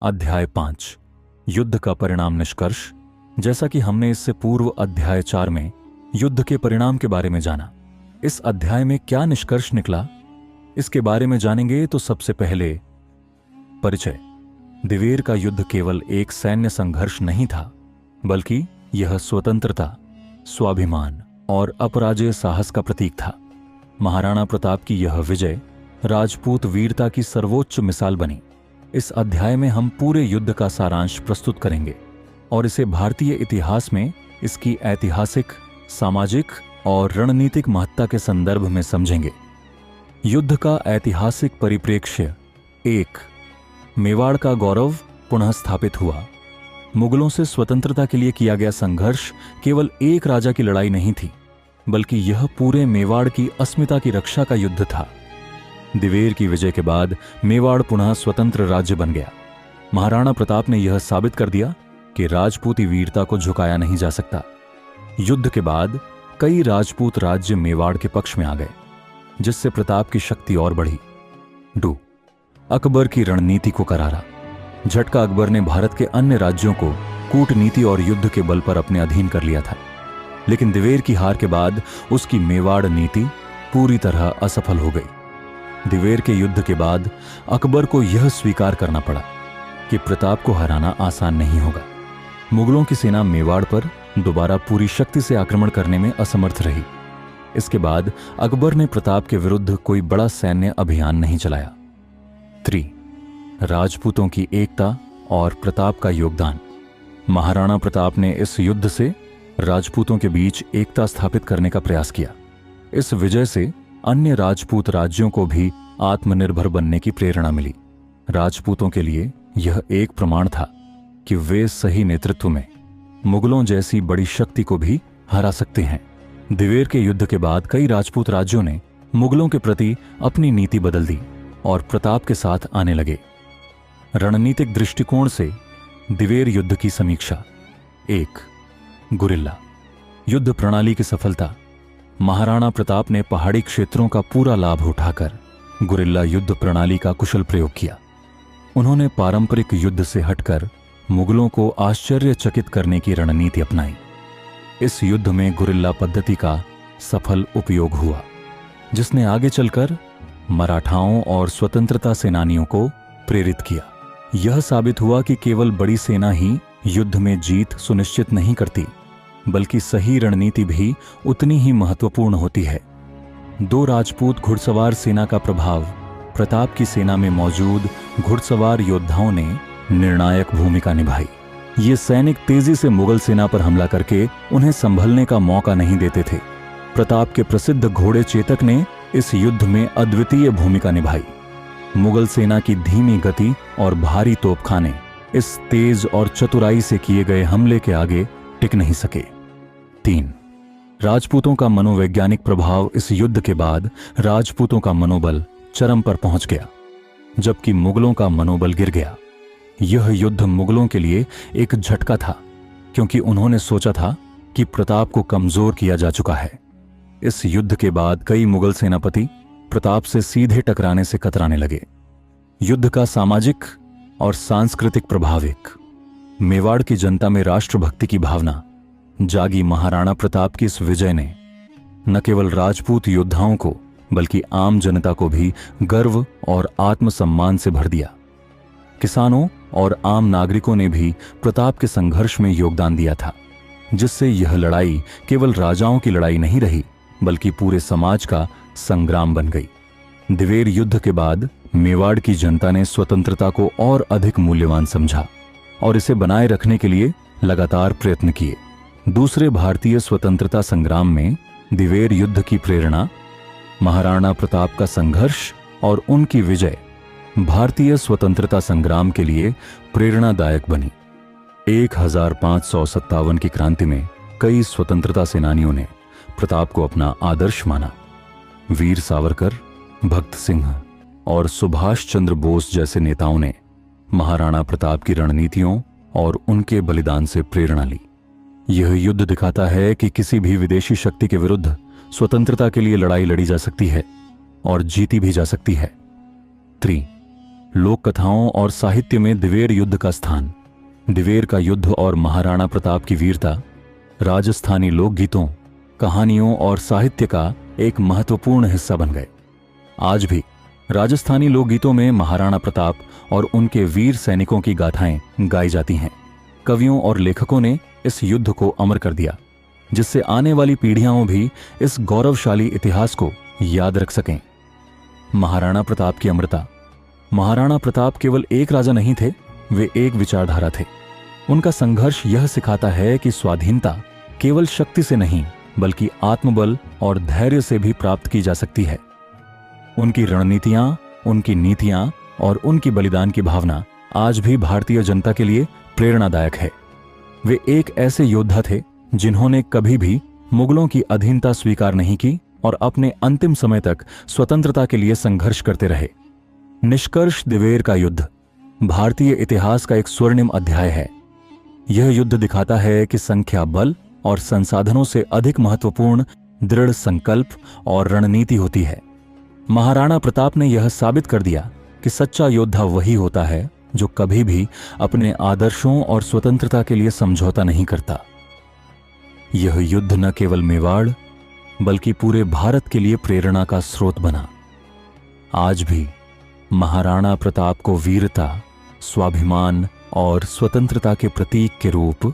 अध्याय 5 युद्ध का परिणाम निष्कर्ष। जैसा कि हमने इससे पूर्व अध्याय 4 में युद्ध के परिणाम के बारे में जाना, इस अध्याय में क्या निष्कर्ष निकला इसके बारे में जानेंगे। तो सबसे पहले परिचय। दिवेर का युद्ध केवल एक सैन्य संघर्ष नहीं था, बल्कि यह स्वतंत्रता, स्वाभिमान और अपराजेय साहस का प्रतीक था। महाराणा प्रताप की यह विजय राजपूत वीरता की सर्वोच्च मिसाल बनी। इस अध्याय में हम पूरे युद्ध का सारांश प्रस्तुत करेंगे और इसे भारतीय इतिहास में इसकी ऐतिहासिक, सामाजिक और रणनीतिक महत्ता के संदर्भ में समझेंगे। युद्ध का ऐतिहासिक परिप्रेक्ष्य। 1. मेवाड़ का गौरव पुनः स्थापित हुआ। मुगलों से स्वतंत्रता के लिए किया गया संघर्ष केवल एक राजा की लड़ाई नहीं थी, बल्कि यह पूरे मेवाड़ की अस्मिता की रक्षा का युद्ध था। दिवेर की विजय के बाद मेवाड़ पुनः स्वतंत्र राज्य बन गया। महाराणा प्रताप ने यह साबित कर दिया कि राजपूती वीरता को झुकाया नहीं जा सकता। युद्ध के बाद कई राजपूत राज्य मेवाड़ के पक्ष में आ गए, जिससे प्रताप की शक्ति और बढ़ी। 2. अकबर की रणनीति को करारा। झटका अकबर ने भारत के अन्य राज्यों को कूटनीति और युद्ध के बल पर अपने अधीन कर लिया था, लेकिन दिवेर की हार के बाद उसकी मेवाड़ नीति पूरी तरह असफल हो गई। दिवेर के युद्ध के बाद अकबर को यह स्वीकार करना पड़ा कि प्रताप को हराना आसान नहीं होगा। मुगलों की सेना मेवाड़ पर दोबारा पूरी शक्ति से आक्रमण करने में असमर्थ रही। इसके बाद अकबर ने प्रताप के विरुद्ध कोई बड़ा सैन्य अभियान नहीं चलाया। 3. राजपूतों की एकता और प्रताप का योगदान। महाराणा प्रताप ने इस युद्ध से राजपूतों के बीच एकता स्थापित करने का प्रयास किया। इस विजय से अन्य राजपूत राज्यों को भी आत्मनिर्भर बनने की प्रेरणा मिली। राजपूतों के लिए यह एक प्रमाण था कि वे सही नेतृत्व में मुगलों जैसी बड़ी शक्ति को भी हरा सकते हैं। दिवेर के युद्ध के बाद कई राजपूत राज्यों ने मुगलों के प्रति अपनी नीति बदल दी और प्रताप के साथ आने लगे। रणनीतिक दृष्टिकोण से दिवेर युद्ध की समीक्षा। 1. गुरिल्ला युद्ध प्रणाली की सफलता। महाराणा प्रताप ने पहाड़ी क्षेत्रों का पूरा लाभ उठाकर गुरिल्ला युद्ध प्रणाली का कुशल प्रयोग किया। उन्होंने पारंपरिक युद्ध से हटकर मुगलों को आश्चर्यचकित करने की रणनीति अपनाई। इस युद्ध में गुरिल्ला पद्धति का सफल उपयोग हुआ, जिसने आगे चलकर मराठाओं और स्वतंत्रता सेनानियों को प्रेरित किया। यह साबित हुआ कि केवल बड़ी सेना ही युद्ध में जीत सुनिश्चित नहीं करती, बल्कि सही रणनीति भी उतनी ही महत्वपूर्ण होती है। 2 राजपूत घुड़सवार सेना का प्रभाव। प्रताप की सेना में मौजूद घुड़सवार योद्धाओं ने निर्णायक भूमिका निभाई। ये सैनिक तेजी से मुगल सेना पर हमला करके उन्हें संभलने का मौका नहीं देते थे। प्रताप के प्रसिद्ध घोड़े चेतक ने इस युद्ध में अद्वितीय भूमिका निभाई। मुगल सेना की धीमी गति और भारी तोपखाने इस तेज और चतुराई से किए गए हमले के आगे टिक नहीं सके। 3. राजपूतों का मनोवैज्ञानिक प्रभाव। इस युद्ध के बाद राजपूतों का मनोबल चरम पर पहुंच गया, जबकि मुगलों का मनोबल गिर गया। यह युद्ध मुगलों के लिए एक झटका था, क्योंकि उन्होंने सोचा था कि प्रताप को कमजोर किया जा चुका है। इस युद्ध के बाद कई मुगल सेनापति प्रताप से सीधे टकराने से कतराने लगे। युद्ध का सामाजिक और सांस्कृतिक प्रभाव। 1. मेवाड़ की जनता में राष्ट्रभक्ति की भावना जागी। महाराणा प्रताप की इस विजय ने न केवल राजपूत योद्धाओं को, बल्कि आम जनता को भी गर्व और आत्मसम्मान से भर दिया। किसानों और आम नागरिकों ने भी प्रताप के संघर्ष में योगदान दिया था, जिससे यह लड़ाई केवल राजाओं की लड़ाई नहीं रही, बल्कि पूरे समाज का संग्राम बन गई। दिवेर युद्ध के बाद मेवाड़ की जनता ने स्वतंत्रता को और अधिक मूल्यवान समझा और इसे बनाए रखने के लिए लगातार प्रयत्न किए। दूसरे भारतीय स्वतंत्रता संग्राम में दिवेर युद्ध की प्रेरणा, महाराणा प्रताप का संघर्ष और उनकी विजय भारतीय स्वतंत्रता संग्राम के लिए प्रेरणादायक बनी। 1557 की क्रांति में कई स्वतंत्रता सेनानियों ने प्रताप को अपना आदर्श माना। वीर सावरकर, भगत सिंह और सुभाष चंद्र बोस जैसे नेताओं ने महाराणा प्रताप की रणनीतियों और उनके बलिदान से प्रेरणा ली। यह युद्ध दिखाता है कि किसी भी विदेशी शक्ति के विरुद्ध स्वतंत्रता के लिए लड़ाई लड़ी जा सकती है और जीती भी जा सकती है। 3. लोक कथाओं और साहित्य में दिवेर युद्ध का स्थान, दिवेर का युद्ध और महाराणा प्रताप की वीरता राजस्थानी लोकगीतों, कहानियों और साहित्य का एक महत्वपूर्ण हिस्सा बन गए। आज भी राजस्थानी लोकगीतों में महाराणा प्रताप और उनके वीर सैनिकों की गाथाएं गाई जाती हैं। कवियों और लेखकों ने इस युद्ध को अमर कर दिया, जिससे आने वाली पीढ़ियां भी इस गौरवशाली इतिहास को याद रख सकें। महाराणा प्रताप की अमरता। महाराणा प्रताप केवल एक राजा नहीं थे, वे एक विचारधारा थे। उनका संघर्ष यह सिखाता है कि स्वाधीनता केवल शक्ति से नहीं बल्कि आत्मबल और धैर्य से भी प्राप्त की जा सकती है। उनकी रणनीतियां, उनकी नीतियां और उनकी बलिदान की भावना आज भी भारतीय जनता के लिए प्रेरणादायक है। वे एक ऐसे योद्धा थे जिन्होंने कभी भी मुगलों की अधीनता स्वीकार नहीं की और अपने अंतिम समय तक स्वतंत्रता के लिए संघर्ष करते रहे। निष्कर्ष, दिवेर का युद्ध भारतीय इतिहास का एक स्वर्णिम अध्याय है। यह युद्ध दिखाता है कि संख्या, बल और संसाधनों से अधिक महत्वपूर्ण दृढ़ संकल्प और रणनीति होती है। महाराणा प्रताप ने यह साबित कर दिया कि सच्चा योद्धा वही होता है जो कभी भी अपने आदर्शों और स्वतंत्रता के लिए समझौता नहीं करता। यह युद्ध न केवल मेवाड़ बल्कि पूरे भारत के लिए प्रेरणा का स्रोत बना। आज भी महाराणा प्रताप को वीरता, स्वाभिमान और स्वतंत्रता के प्रतीक के रूप